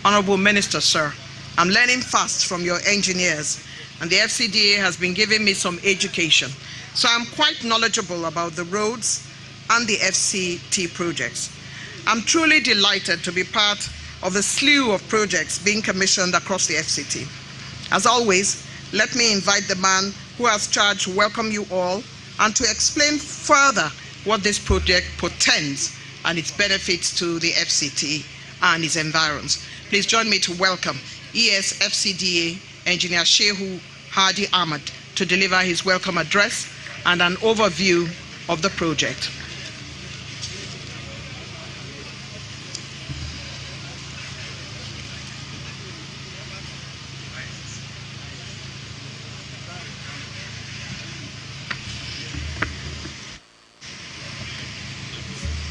Honorable Minister, sir, I'm learning fast from your engineers, and the FCDA has been giving me some education. So I'm quite knowledgeable about the roads and the FCT projects. I'm truly delighted to be part of the slew of projects being commissioned across the FCT. As always, let me invite the man who has charge to welcome you all and to explain further what this project portends and its benefits to the FCT and its environs. Please join me to welcome ES FCDA Engineer Shehu Hadi Ahmad to deliver his welcome address and an overview of the project.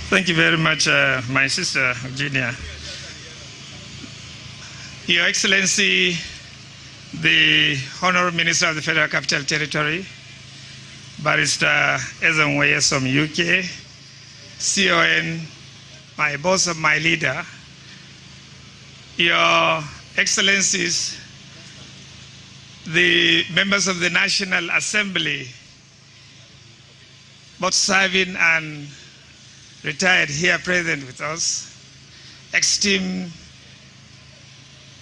Thank you very much, my sister, Virginia. Your Excellency, the Honorable Minister of the Federal Capital Territory, Barrister Ezenweye from UK, CON, my boss and my leader, Your Excellencies, the members of the National Assembly, both serving and retired here present with us, esteemed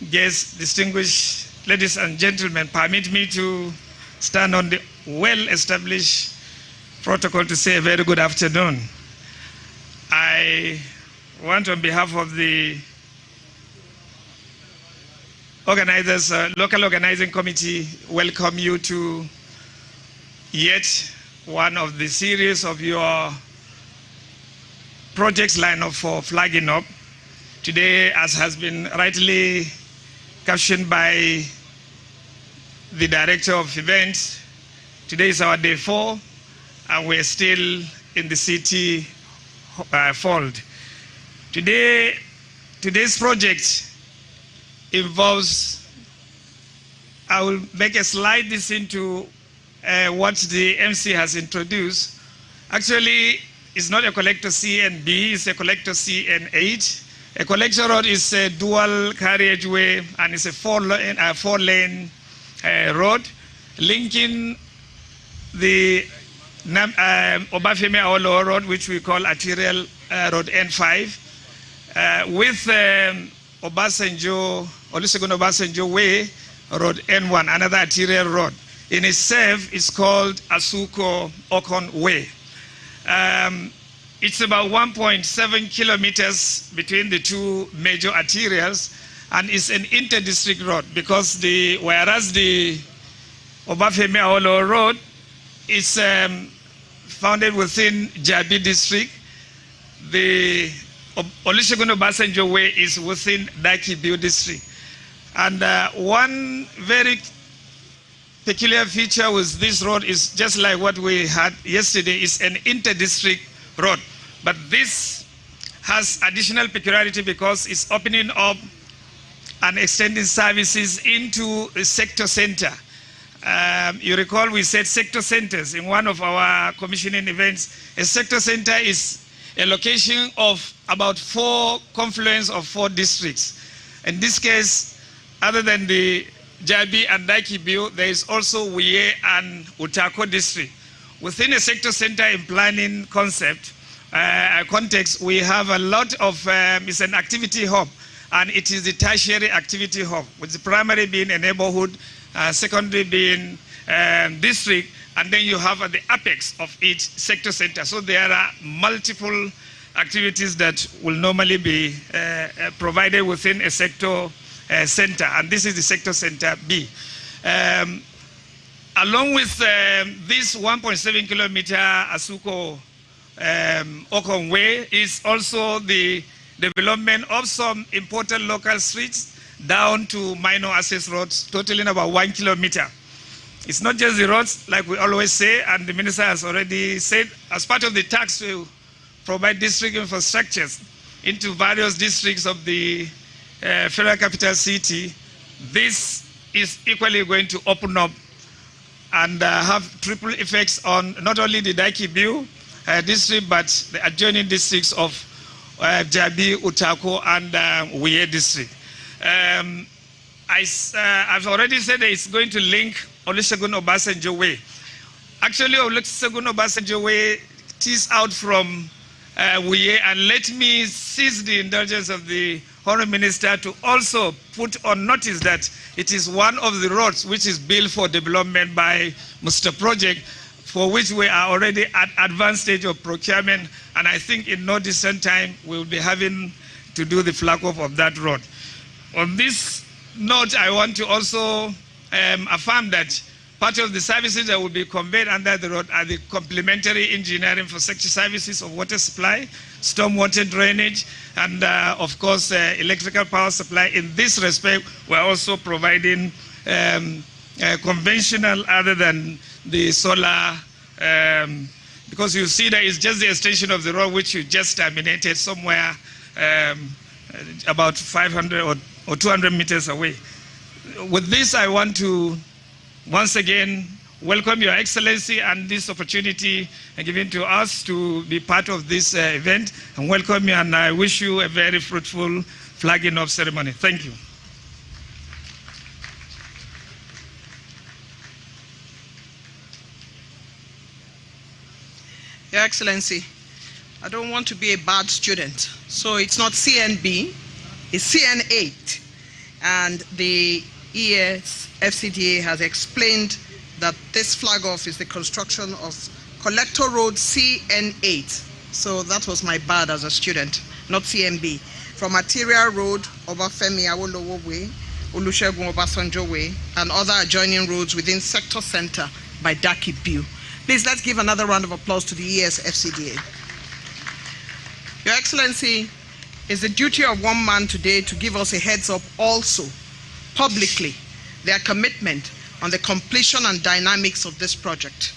guests, distinguished ladies and gentlemen, permit me to stand on the well-established protocol to say a very good afternoon. I want on behalf of the organizers, local organizing committee, welcome you to yet one of the series of your projects lineup for flagging up. Today, as has been rightly captioned by the Director of Events, today is our day 4, and we're still in the city fold. Today's project involves, I will make a slide this into what the MC has introduced. Actually, it's not a collector C and B, it's a collector C and H. A collector road is a dual carriageway and it's a four-lane road linking the Obafemi Awolowo Road, which we call Arterial Road N5, with Olusegun Obasanjo Way, Road N1, another arterial road. In itself, it's called Asuko Okon Way. It's about 1.7 kilometers between the two major arterials, and it's an inter-district road because whereas the Obafemi Awolowo Road is founded within Jabi district, the Olusegun Obasanjo Way is within Dakibiu district. And one very peculiar feature with this road is just like what we had yesterday, is an inter-district road. But this has additional peculiarity because it's opening up and extending services into a sector center. You recall we said sector centers in one of our commissioning events. A sector center is a location of about 4 confluence of 4 districts. In this case, other than the Jabi and Dakibiu, there is also Wike and Utako district. Within a sector center in planning concept, context, we have a lot of, it's an activity hub, and it is the tertiary activity hub, with the primary being a neighborhood, secondary being district, and then you have at the apex of each sector center. So there are multiple activities that will normally be provided within a sector center, and this is the sector center B. Along with this 1.7 kilometer Asuko Okon Way is also the development of some important local streets down to minor access roads, totaling about 1 kilometer. It's not just the roads, like we always say, and the minister has already said, as part of the tax to provide district infrastructures into various districts of the Federal Capital City, this is equally going to open up and have triple effects on not only the Dakibiu district, but the adjoining districts of Jabi, Utako, and Wike district. I've already said that it's going to link Olusegun Obasanjo Way. Actually, Olusegun Obasanjo Way tees out from Wuye, and let me seize the indulgence of the Honourable Minister to also put on notice that it is one of the roads which is built for development by Mr. Project, for which we are already at advanced stage of procurement, and I think in no distant time we will be having to do the flag off of that road. On this note, I want to also affirm that part of the services that will be conveyed under the road are the complementary engineering for sector services of water supply, stormwater drainage, and of course electrical power supply. In this respect, we're also providing conventional other than the solar, because you see that it's just the extension of the road which you just terminated somewhere about 500 or 200 meters away. With this, I want to once again welcome Your Excellency and this opportunity given to us to be part of this event, and welcome you, and I wish you a very fruitful flagging off ceremony. Thank you. Your Excellency, I don't want to be a bad student, so it's not CNB, it's CN8, and the ES FCTA has explained that this flag off is the construction of Collector Road CN8. So that was my bad as a student, not CNB. From Material Road, Obafemi Awolowo Way, Olusegun Obasanjo Way, and other adjoining roads within Sector Center by Daki Biu. Please, let's give another round of applause to the ES FCTA. Your Excellency, it's the duty of one man today to give us a heads up also, publicly, their commitment on the completion and dynamics of this project.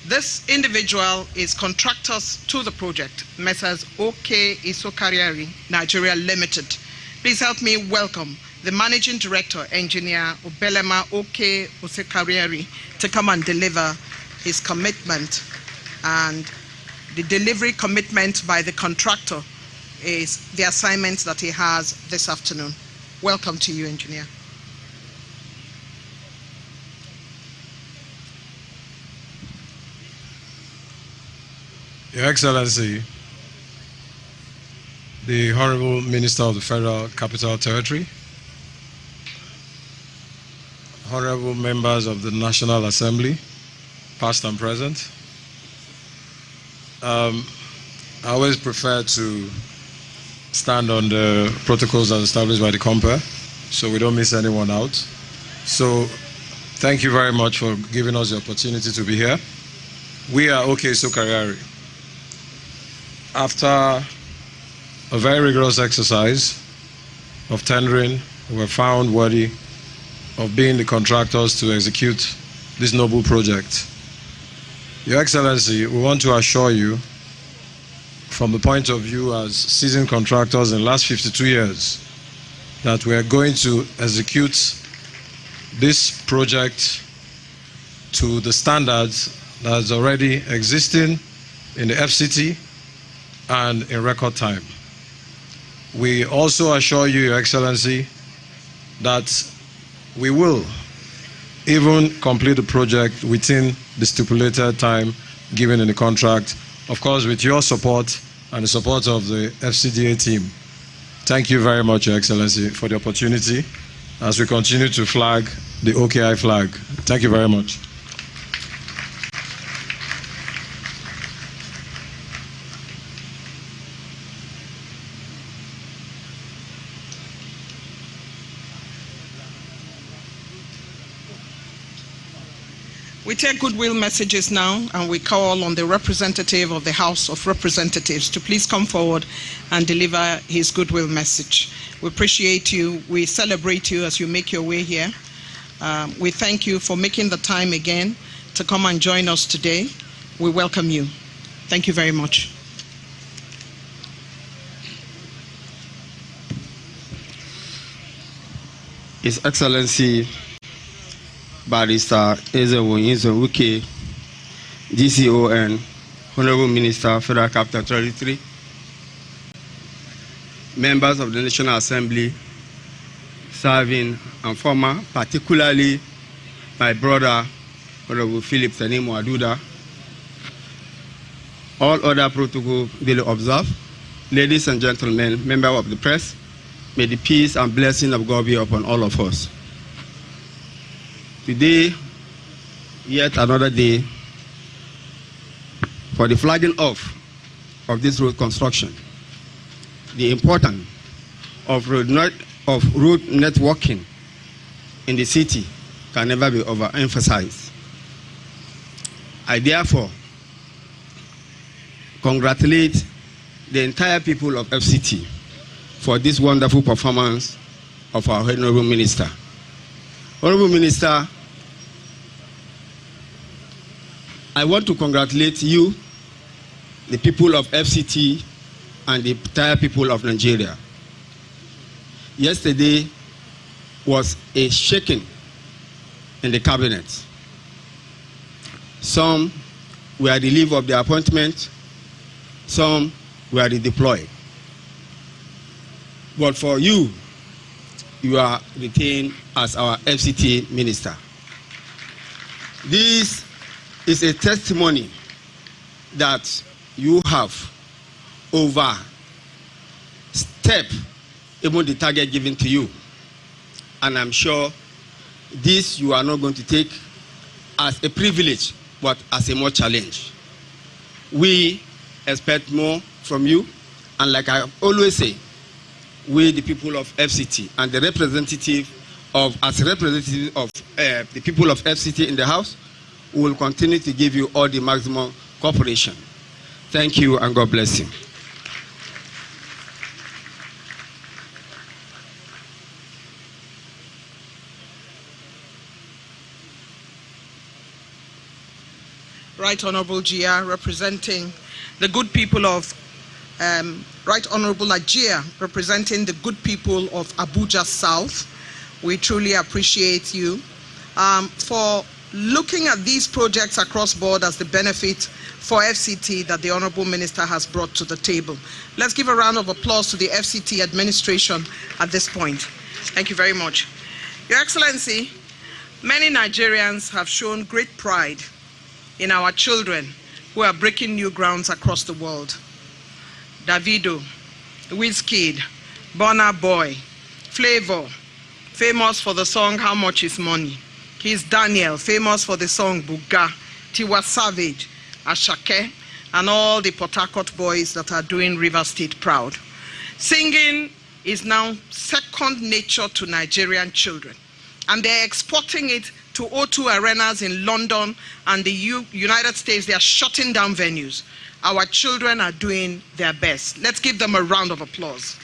This individual is contractors to the project, Messrs. OK Isokariari, Nigeria Limited. Please help me welcome the Managing Director, Engineer Obelema OK Isokariari, to come and deliver his commitment. And the delivery commitment by the contractor is the assignment that he has this afternoon. Welcome to you, Engineer. Your Excellency, the Honorable Minister of the Federal Capital Territory, Honorable members of the National Assembly, past and present, I always prefer to stand on the protocols as established by the Compare, so we don't miss anyone out. So thank you very much for giving us the opportunity to be here. We are OK Isokariari. After a very rigorous exercise of tendering, we were found worthy of being the contractors to execute this noble project. Your Excellency, we want to assure you, from the point of view as seasoned contractors in the last 52 years, that we are going to execute this project to the standards that is already existing in the FCT and in record time. We also assure you, Your Excellency, that we will even complete the project within the stipulated time given in the contract, of course with your support and the support of the FCDA team. Thank you very much, Your Excellency, for the opportunity as we continue to flag the OKI flag. Thank you very much. We take goodwill messages now, and we call on the representative of the House of Representatives to please come forward and deliver his goodwill message. We appreciate you. We celebrate you as you make your way here. We thank you for making the time again to come and join us today. We welcome you. Thank you very much. His Excellency Barrister Ezewonyizo Wike, DCON, Honorable Minister, Federal Capital Territory, members of the National Assembly, serving and former, particularly my brother, Honorable Philip Senimo Aduda. All other protocols duly observed. Ladies and gentlemen, members of the press, may the peace and blessing of God be upon all of us. Today, yet another day for the flagging off of this road construction. The importance of road networking in the city can never be overemphasized. I therefore congratulate the entire people of FCT for this wonderful performance of our Honorable Minister. Honorable Minister, I want to congratulate you, the people of FCT, and the entire people of Nigeria. Yesterday was a shaking in the cabinet. Some were relieved of their appointment, some were redeployed. But for you, you are retained as our FCT minister. This is a testimony that you have overstepped even the target given to you. And I'm sure this you are not going to take as a privilege, but as a more challenge. We expect more from you, and like I always say, we the people of FCT and the representative of the people of FCT in the House, we will continue to give you all the maximum cooperation. Thank you and God bless you. Right Honorable Gia, representing the good people of Right Honorable Ajia, representing the good people of Abuja South. We truly appreciate you for looking at these projects across board as the benefit for FCT that the Honorable Minister has brought to the table. Let's give a round of applause to the FCT administration at this point. Thank you very much. Your Excellency, many Nigerians have shown great pride in our children who are breaking new grounds across the world. Davido, Wizkid, Burna Boy, Flavor, famous for the song How Much Is Money. Kiss Daniel, famous for the song Buga, Tiwa Savage, Ashake, and all the Port Harcourt boys that are doing River State proud. Singing is now second nature to Nigerian children, and they're exporting it to O2 arenas in London and the United States. They are shutting down venues. Our children are doing their best. Let's give them a round of applause.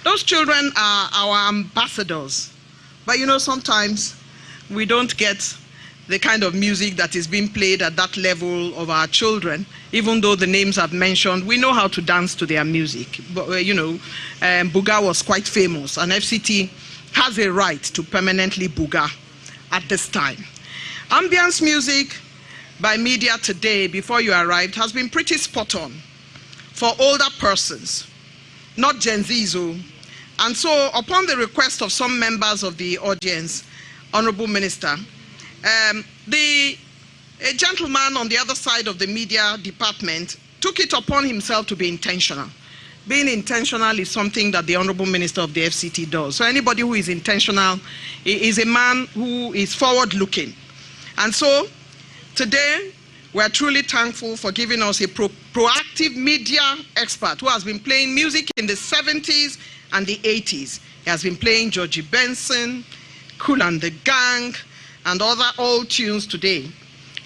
Those children are our ambassadors. But you know, sometimes we don't get the kind of music that is being played at that level of our children. Even though the names I've mentioned, we know how to dance to their music. But you know, Buga was quite famous, and FCT has a right to permanently Buga at this time. Ambience music by media today, before you arrived, has been pretty spot on for older persons, not Gen Zs. And so, upon the request of some members of the audience, Honorable Minister, a gentleman on the other side of the media department took it upon himself to be intentional. Being intentional is something that the Honorable Minister of the FCT does. So anybody who is intentional is a man who is forward-looking. And so, today, we are truly thankful for giving us a proactive media expert who has been playing music in the 70s and the 80s. He has been playing Georgie Benson, Kool and the Gang, and other old tunes today.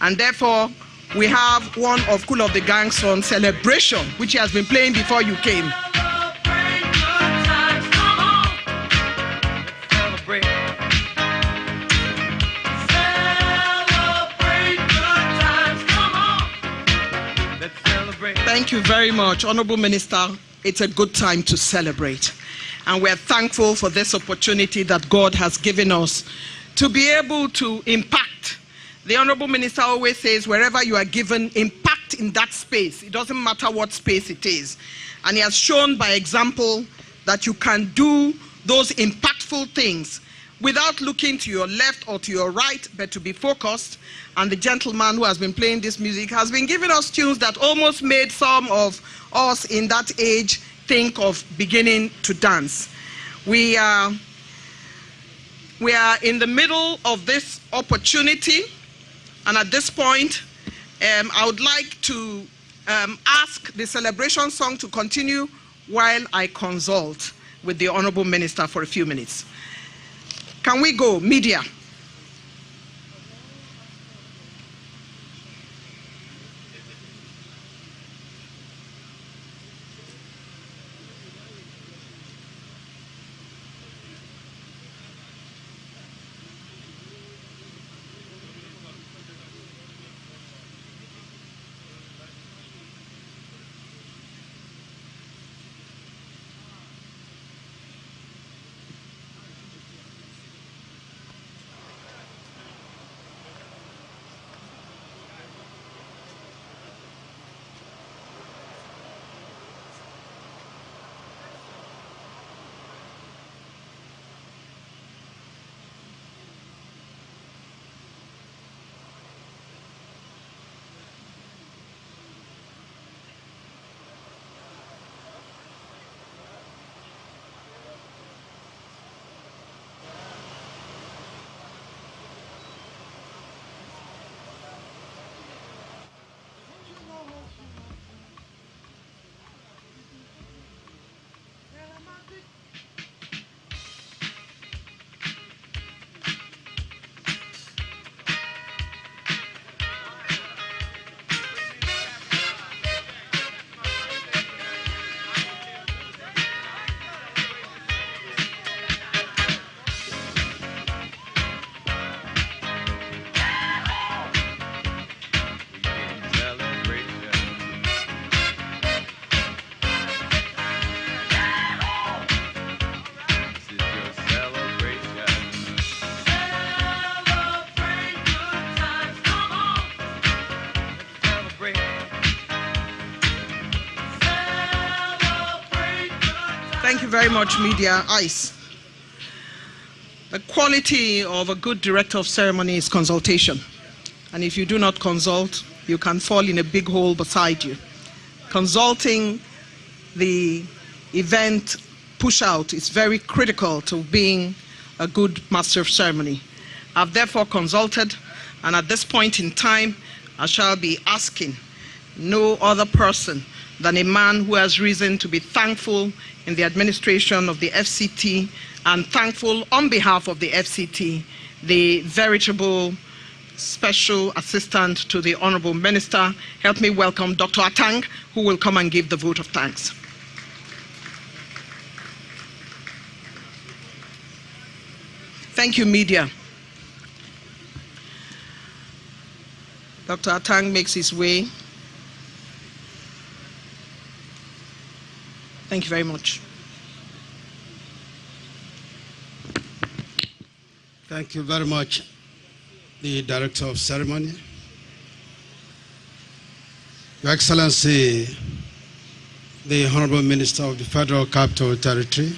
And therefore, we have one of Kool of the Gang's song, Celebration, which he has been playing before you came. Thank you very much, Honorable Minister. It's a good time to celebrate. And we're thankful for this opportunity that God has given us to be able to impact. The Honorable Minister always says, wherever you are given, impact in that space. It doesn't matter what space it is. And he has shown by example that you can do those impactful things without looking to your left or to your right, but to be focused. And the gentleman who has been playing this music has been giving us tunes that almost made some of us in that age think of beginning to dance. We are in the middle of this opportunity, and at this point, I would like to ask the celebration song to continue while I consult with the Honorable Minister for a few minutes. Can we go, media? Thank you very much, Media. Ice. The quality of a good director of ceremony is consultation. And if you do not consult, you can fall in a big hole beside you. Consulting the event push out is very critical to being a good master of ceremony. I've therefore consulted, and at this point in time, I shall be asking no other person than a man who has reason to be thankful in the administration of the FCT and thankful on behalf of the FCT, the veritable special assistant to the Honorable Minister. Help me welcome Dr. Atang, who will come and give the vote of thanks. Thank you, media. Dr. Atang makes his way. Thank you very much. Thank you very much, the Director of Ceremony. Your Excellency, the Honorable Minister of the Federal Capital Territory,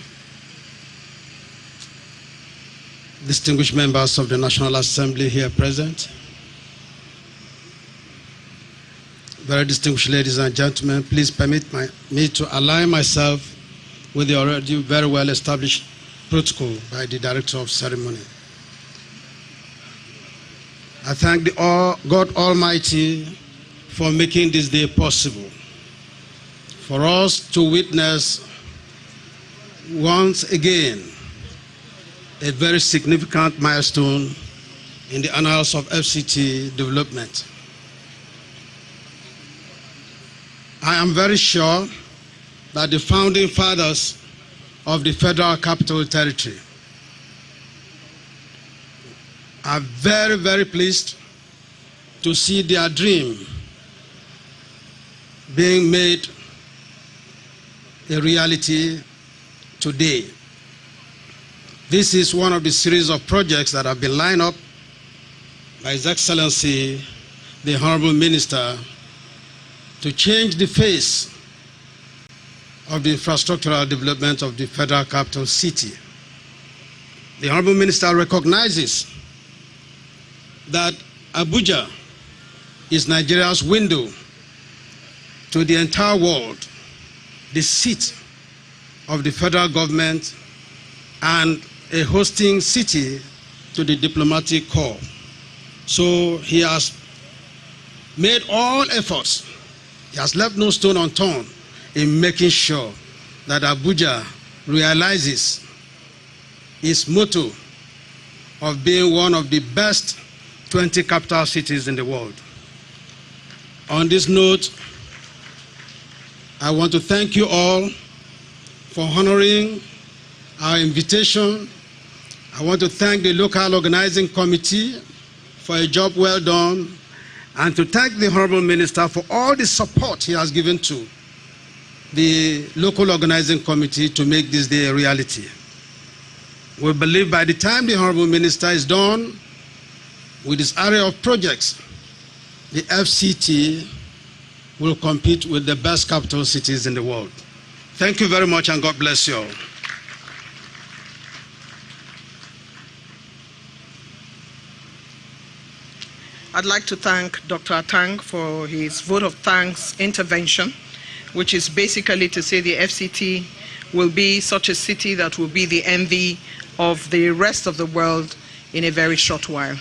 distinguished members of the National Assembly here present, very distinguished ladies and gentlemen, please permit me to align myself with the already very well established protocol by the Director of Ceremony. I thank God Almighty for making this day possible, for us to witness once again a very significant milestone in the annals of FCT development. I am very sure that the founding fathers of the Federal Capital Territory are very, very pleased to see their dream being made a reality today. This is one of the series of projects that have been lined up by His Excellency, the Honorable Minister, to change the face of the infrastructural development of the Federal Capital City. The Honorable Minister recognizes that Abuja is Nigeria's window to the entire world, the seat of the federal government, and a hosting city to the diplomatic corps. So he has made all efforts. He has left no stone unturned in making sure that Abuja realizes its motto of being one of the best 20 capital cities in the world. On this note, I want to thank you all for honoring our invitation. I want to thank the local organizing committee for a job well done, and to thank the Honorable Minister for all the support he has given to the local organizing committee to make this day a reality. We believe by the time the Honorable Minister is done with this area of projects, the FCT will compete with the best capital cities in the world. Thank you very much, and God bless you all. I'd like to thank Dr. Atang for his vote of thanks intervention, which is basically to say the FCT will be such a city that will be the envy of the rest of the world in a very short while.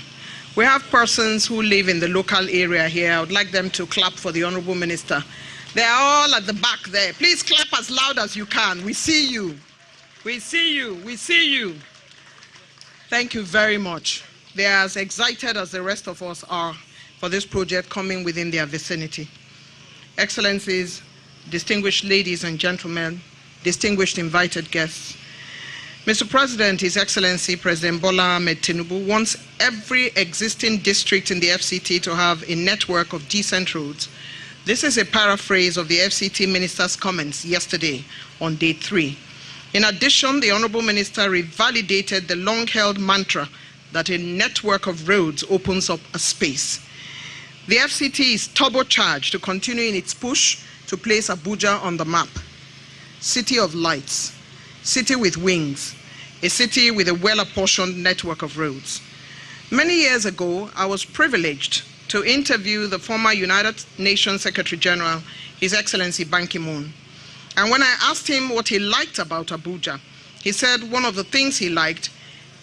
We have persons who live in the local area here. I would like them to clap for the Honorable Minister. They are all at the back there. Please clap as loud as you can. We see you. We see you. We see you. Thank you very much. They are as excited as the rest of us are for this project coming within their vicinity. Excellencies, distinguished ladies and gentlemen, distinguished invited guests, Mr. President, His Excellency President Bola Ahmed Tinubu wants every existing district in the FCT to have a network of decent roads. This is a paraphrase of the FCT Minister's comments yesterday on day 3. In addition, the Honorable Minister revalidated the long-held mantra that a network of roads opens up a space. The FCT is turbocharged to continue in its push to place Abuja on the map. City of lights, city with wings, a city with a well-apportioned network of roads. Many years ago, I was privileged to interview the former United Nations Secretary General, His Excellency Ban Ki-moon. And when I asked him what he liked about Abuja, he said one of the things he liked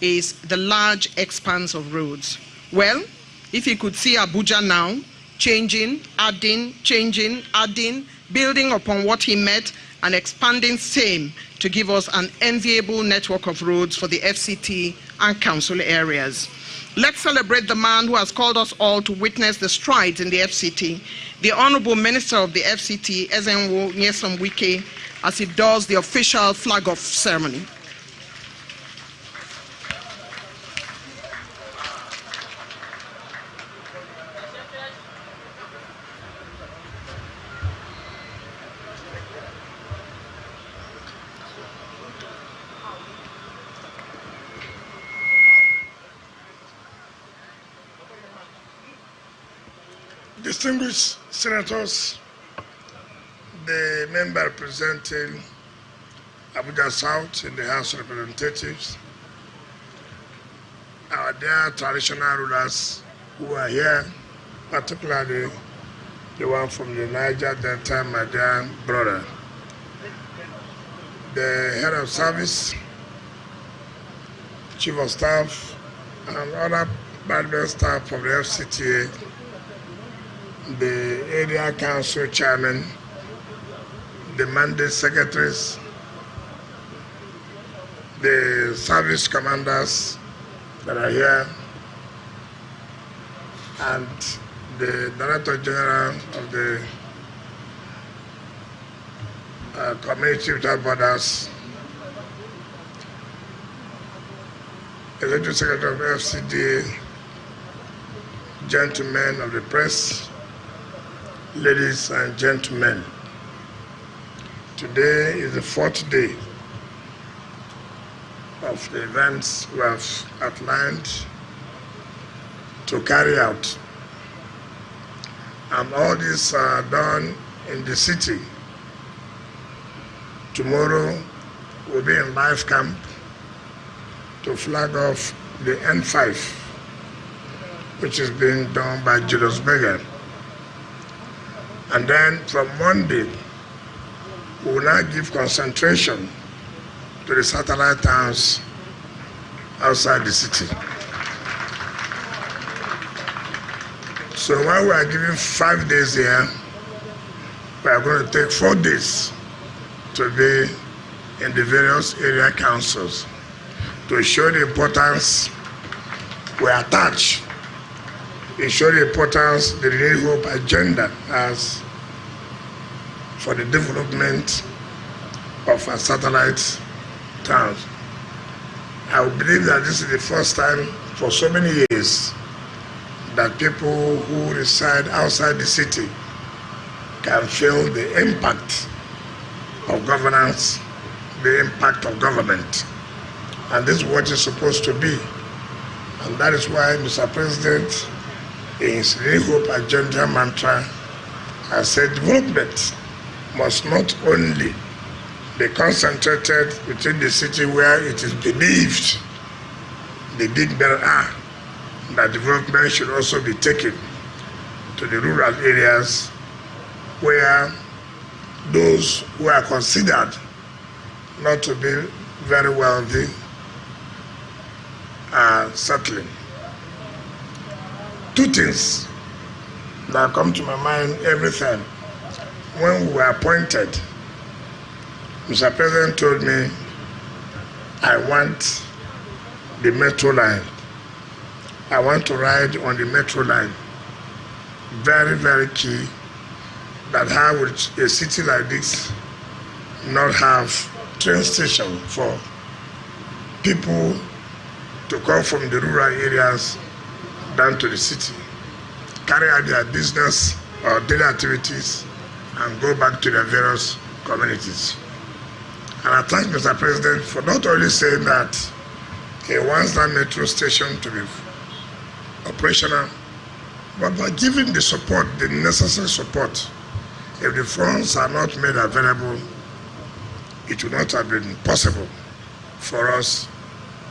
is the large expanse of roads. Well, if you could see Abuja now, changing, adding, changing, adding, building upon what he met and expanding same to give us an enviable network of roads for the FCT and council areas. Let's celebrate the man who has called us all to witness the strides in the FCT, the Honorable Minister of the FCT, Ezenwo Nyesom Wike, as he does the official flag-off ceremony. Distinguished senators, the member representing Abuja South in the House of Representatives, our dear traditional rulers who are here, particularly the one from the Niger Delta, my dear brother, the head of service, chief of staff, and other management staff of the FCTA, the area council chairman, the mandate secretaries, the service commanders that are here, and the Director General of the Community Without Borders, Executive Secretary of FCDA, gentlemen of the press, ladies and gentlemen, today is the 4th day of the events we have outlined to carry out. And all these are done in the city. Tomorrow we'll be in live camp to flag off the N5, which is being done by Julius Berger. And then from Monday, we will now give concentration to the satellite towns outside the city. So while we are giving 5 days here, we are going to take 4 days to be in the various area councils to show the importance we attach. We show the importance the Renewed Hope agenda has for the development of our satellite towns. I believe that this is the first time for so many years that people who reside outside the city can feel the impact of governance, the impact of government. And this is what it's supposed to be. And that is why Mr. President, in his Renewed Hope agenda mantra, has said development must not only be concentrated within the city where it is believed the big bells are, that development should also be taken to the rural areas where those who are considered not to be very wealthy are settling. 2 things that come to my mind every time. When we were appointed, Mr. President told me, I want the metro line. I want to ride on the metro line. Very, very key that how would a city like this not have train station for people to come from the rural areas down to the city, carry out their business or daily activities and go back to their various communities. And I thank Mr. President for not only saying that he wants that metro station to be operational, but by giving the support, the necessary support. If the funds are not made available, it would not have been possible for us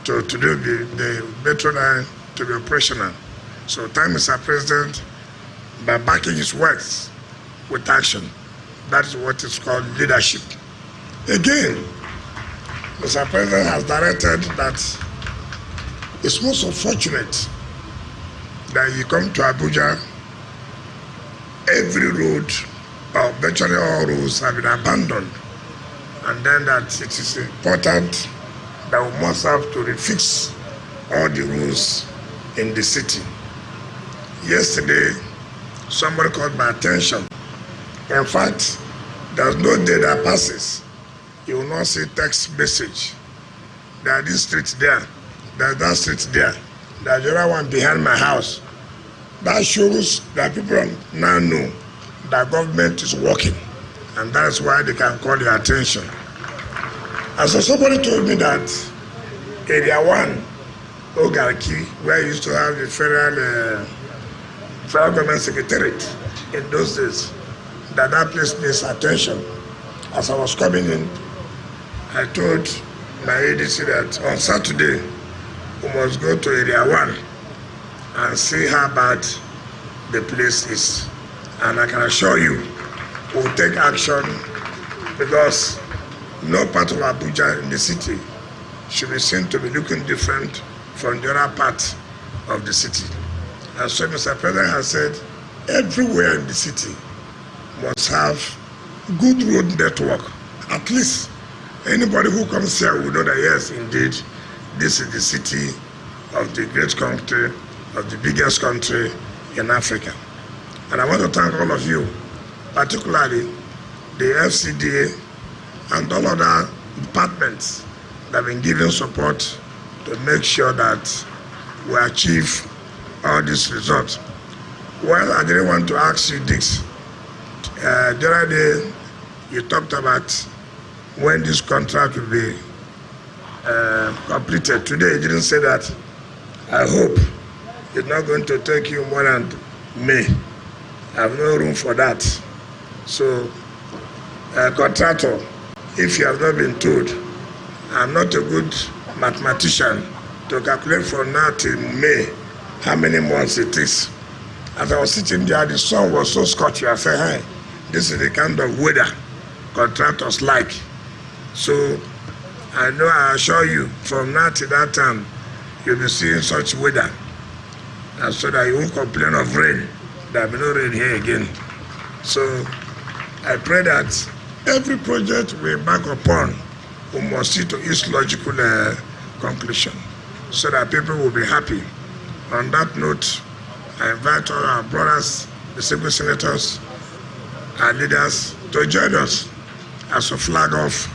to do the metro line to be operational. So thank Mr. President by backing his words with action. That is what is called leadership. Again, Mr. President has directed that it's most unfortunate that you come to Abuja, every road, or virtually all roads have been abandoned, and then that it is important that we must have to refix all the roads in the city. Yesterday, somebody called my attention. In fact, there's no day that passes you will not see text message. There are these streets there, there's that street there, there's the other one behind my house. That shows that people now know that government is working, and that's why they can call your attention. And so somebody told me that Area 1, Ogarki, where I used to have the federal government secretariat in those days, that place needs attention. As I was coming in, I told my ADC that on Saturday we must go to Area 1 and see how bad the place is. And I can assure you, we'll take action, because no part of Abuja in the city should be seen to be looking different from the other part of the city. And so Mr. President has said everywhere in the city must have good road network. At least anybody who comes here will know that yes, indeed, this is the city of the great country, of the biggest country in Africa. And I want to thank all of you, particularly the FCT and all other departments that have been giving support to make sure that we achieve all these results. Well, I didn't want to ask you this. The other day, you talked about when this contract will be completed. Today, you didn't say that. I hope it's not going to take you more than May. I have no room for that. So, contractor, if you have not been told, I'm not a good mathematician, to calculate from now till May how many months it is. As I was sitting there, the sun was so scorching. I said, hey, this is the kind of weather contractors like. So I know, I assure you, from now to that time, you'll be seeing such weather. And so that you won't complain of rain. There will be no rain here again. So I pray that every project we embark upon, we must see to its logical conclusion, so that people will be happy. On that note, I invite all our brothers, the civil senators, our leaders, to join us as we flag off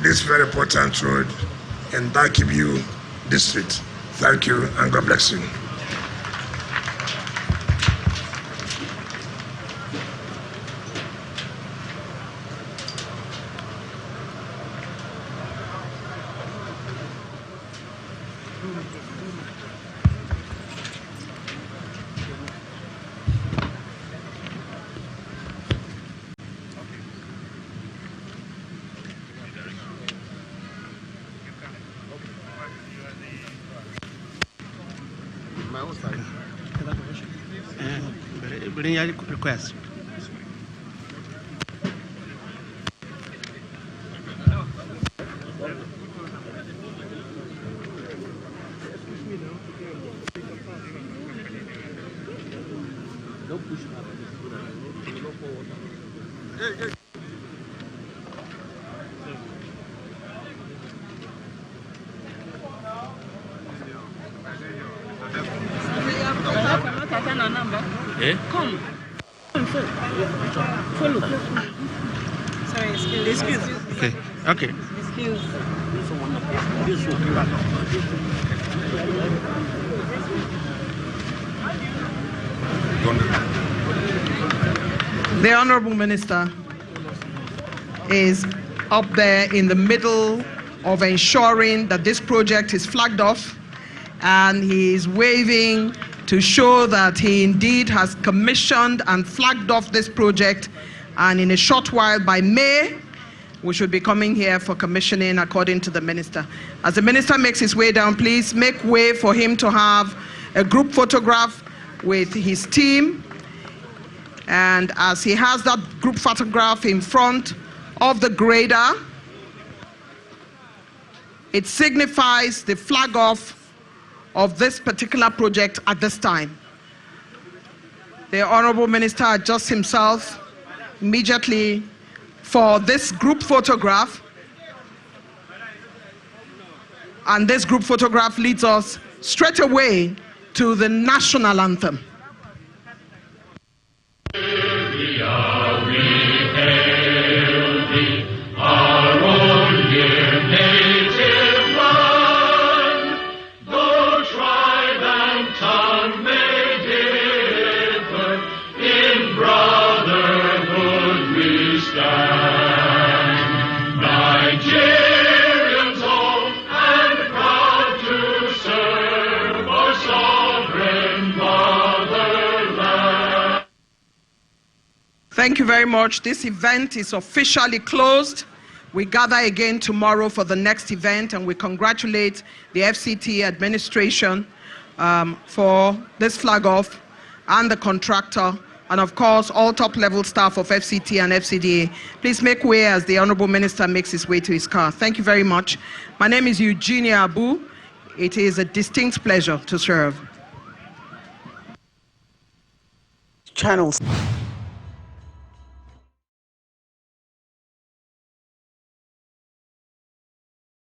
this very important road in Dakibu district. Thank you, and God bless you. Bring your request. Come. Follow. Sorry, excuse. Okay. Okay. Excuse. The Honorable Minister is up there in the middle of ensuring that this project is flagged off, and he is waving to show that he indeed has commissioned and flagged off this project, and in a short while, by May, we should be coming here for commissioning according to the minister. As the minister makes his way down, please make way for him to have a group photograph with his team. And as he has that group photograph in front of the grader, it signifies the flag off of this particular project at this time. The Honorable Minister adjusts himself immediately for this group photograph, and this group photograph leads us straight away to the national anthem. Thank you very much. This event is officially closed. We gather again tomorrow for the next event, and we congratulate the FCT administration for this flag off, and the contractor, and of course all top-level staff of FCT and FCDA. Please make way as the Honorable Minister makes his way to his car. Thank you very much. My name is Eugenia Abu. It is a distinct pleasure to serve. Channels.